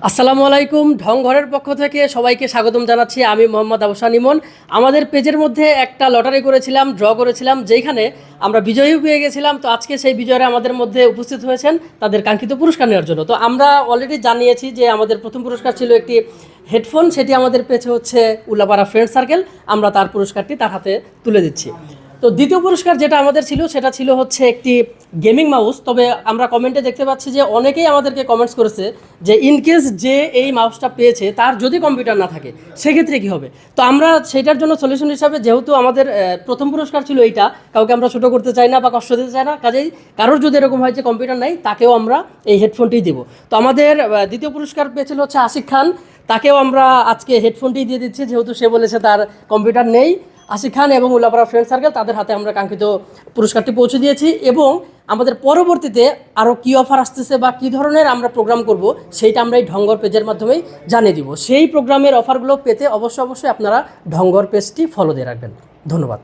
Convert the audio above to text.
আসসালামু আলাইকুম। ঢংঘরের পক্ষ থেকে সবাইকে স্বাগতম জানাচ্ছি। আমি মোহাম্মদ আবসান ইমন। আমাদের পেজের মধ্যে একটা লটারি করেছিলাম, ড্র করেছিলাম, যেখানে আমরা বিজয়ীও পেয়ে গেছিলাম। তো আজকে সেই বিজয়ীরা আমাদের মধ্যে উপস্থিত হয়েছেন তাদের কাঙ্ক্ষিত পুরস্কার নেওয়ার জন্য। তো আমরা অলরেডি জানিয়েছি যে আমাদের প্রথম পুরস্কার ছিল একটি হেডফোন, সেটি আমাদের পেয়েছে হচ্ছে উল্লাপাড়া ফ্রেন্ড সার্কেল। আমরা তার পুরস্কারটি তার হাতে তুলে দিচ্ছি। তো দ্বিতীয় পুরস্কার যেটা আমাদের ছিল সেটা ছিল হচ্ছে একটি গেমিং মাউস। তবে আমরা কমেন্টে দেখতে পাচ্ছি যে অনেকেই আমাদেরকে কমেন্টস করেছে যে ইনকেস যে এই মাউসটা পেয়েছে তার যদি কম্পিউটার না থাকে সেক্ষেত্রে কী হবে। তো আমরা সেটার জন্য সলিউশন হিসাবে, যেহেতু আমাদের প্রথম পুরস্কার ছিল এইটা, কাউকে আমরা ছোটো করতে চাই না বা কষ্ট দিতে চাই না, কাজেই কারোর যদি এরকম হয় যে কম্পিউটার নাই তাকেও আমরা এই হেডফোনটি দেবো। তো আমাদের দ্বিতীয় পুরস্কার পেয়েছিল হচ্ছে আশিক খান, তাকেও আমরা আজকে হেডফোনটি দিয়ে দিচ্ছি, যেহেতু সে বলেছে তার কম্পিউটার নেই। আশিক খান এবং উল্লাপাড়া ফ্রেন্ড সার্কেল তাদের হাতে আমরা কাঙ্ক্ষিত পুরস্কারটি পৌঁছে দিয়েছি। এবং আমাদের পরবর্তীতে আরও কী অফার আসতেছে বা কী ধরনের আমরা প্রোগ্রাম করব সেইটা আমরা এই ঢঙ্গর পেজের মাধ্যমেই জানিয়ে দিব। সেই প্রোগ্রামের অফারগুলো পেতে অবশ্যই আপনারা ঢঙ্গর পেজটি ফলো দিয়ে রাখবেন। ধন্যবাদ।